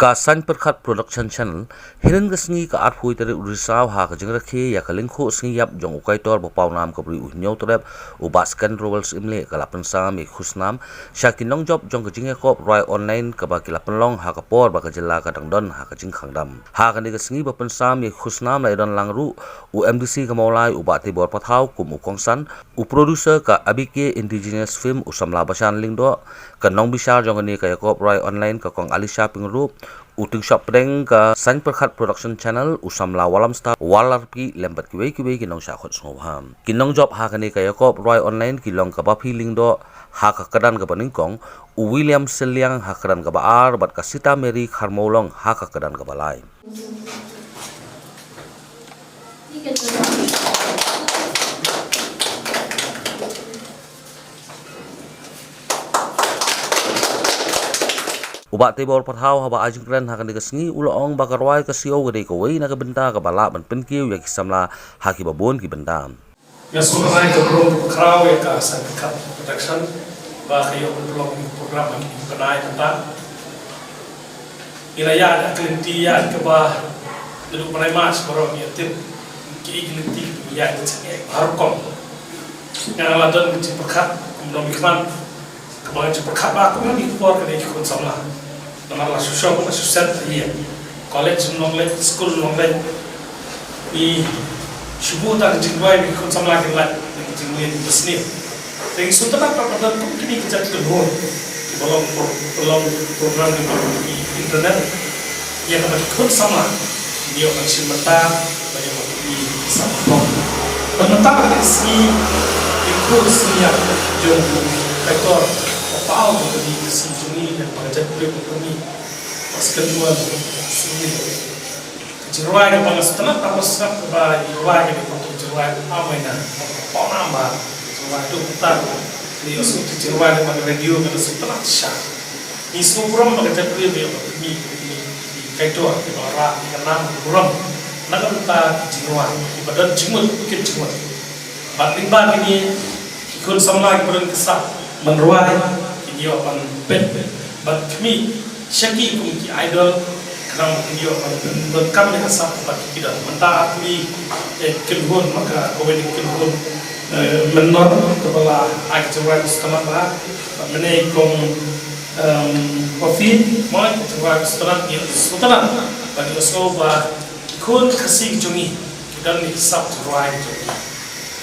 ka Sainpyrkhat production channel hynnin ka sngi ka arphui tarik risaw ha ka jingrakhe ya ka Lyngkhuh Sngi Iap jong kaitor pawnam ka hynniewtrep Skendrowel Syiemlieh ka pynsam khusnam shakin nongjop jong ka jingiakop rwai online ka ba pynlong ha ka por ba ka jylla ka dangdon ha ka jingkhang ha ka ni ka sngi ba pynsam khusnam iadon langru MDC ka Mawlai Teibor Pathaw kum kongsan producer ka abike indigenous film usamla Bashan Lyngdoh ka nongbishar jong ni ka yakop rwai online ka kong Alicia Pyngrope uting shop preng ka Sainpyrkhat production channel usamla Wallamstar Warlarpih lembat kiwei ki nong sha khot sngoham ki nongjop ha kani ka yakop rwai online ki long ka Baphi Lyngdoh ha ka kadan ka baningkong William Sylliang ha kadan ka baar bat ka Sita Mary Kharmawlong ha ka kadan ka balai Teibor Pathaw haba ajingkran ha kani ka sngi ulong ba ka rwai ka sio gade ka wei na ka benda ka bala ban penkiu ya kisamla ha ki babon ki benda ya sunai ka bro kraw ya ka Sainpyrkhat protection ba kayo blog program ni kanai kata ila ya aklinti ya ka ba lu panai mas bro ya tip ki iklinti ya tsenge harkom yang ladon ki Sainpyrkhat kumno mikman kebangan Sainpyrkhat ba ko ni por ka ni kun samla nama susah pun susah iya college nonglek school nonglek i subuh tak jingwai ni kun samla ke lat ni jingwai besni tapi sudah tak pada kini kita telur di belum program di internet yang kami kun sama dia akan simenta banyak di sama pementang dari segi Lyngkhuh Sngi Iap jong kaitor papaw di sini dan pengajar kuliah kami Skendrowel Syiemlieh jylla yang pangas tanah tapos nak ba jylla yang untuk jylla amai na pawnam ba jylla itu putar di usut jylla yang pada radio kan setelah sah isu buram pengajar kuliah dia kami di kaitor di bawah di enam buram nak kita jylla di badan jimut bukit jimut batin ba ini ikut sama lagi berang kesah menrwai dia akan pen bat kami syaki kumki idol kerang dia akan berkam dengan sah bat kita mentah kami kelhun maka kau ini kelhun menor kepala aktual setengah bah menaikkan Baphi mau aktual setengah dia setengah bagi usaha kun kasih jongi dan ni sah rwai jongi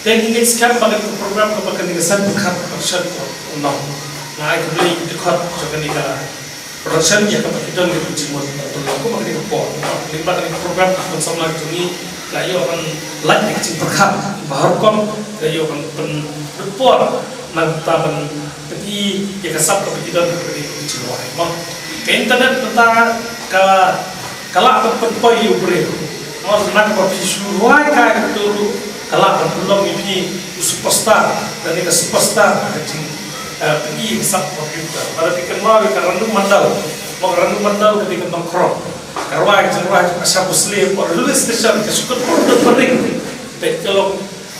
dan ini sekarang pada program kepada Sainpyrkhat production no nah itu beli dekat jangan dikala production ya kepada kita ni cuma untuk aku makan di pot libat dengan program bersama ini layu akan live di Sainpyrkhat baru kom layu akan report nanti pergi ya kesap kepada kita di Jylla mah ke internet tentang kalau akan pergi ubri mau nak berfisu rwai kai itu kalau akan belum ini superstar dan ini superstar pergi sab komputer pada dikenal karena randu mandau ketika nongkrong karwai jengwai asap muslim or lulus station kesukaan produk penting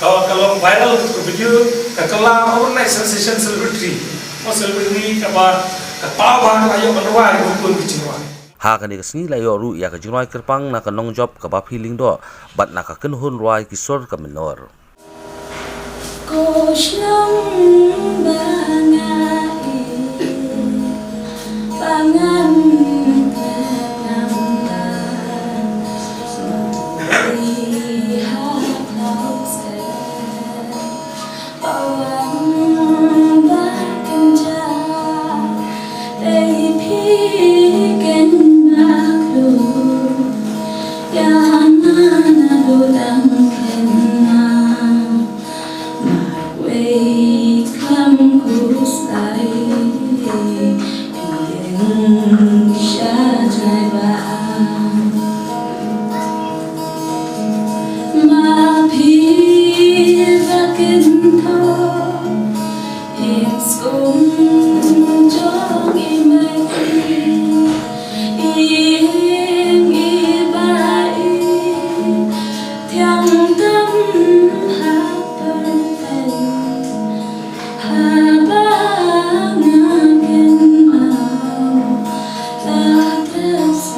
kalau viral itu video kekelang overnight sensation celebrity mau celebrity kepala ayo menrwai hukum jengwai ha kani ka sngi layo ru ya ka jingroi kerpang na ka nongjop ka Baphi Lyngdoh bat na ka kenhun rwai kisor ka menor Yes.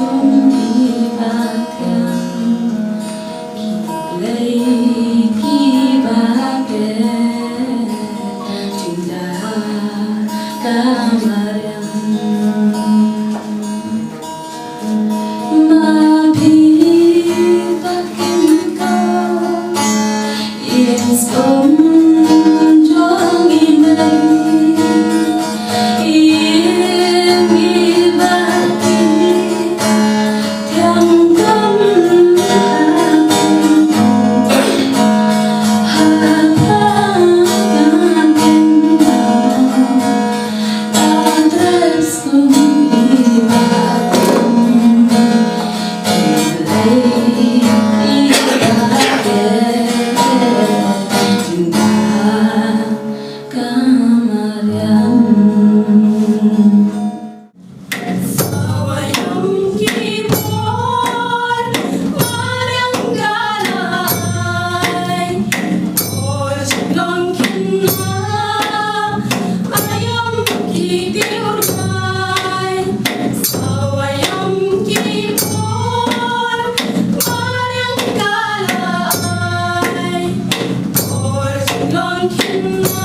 Long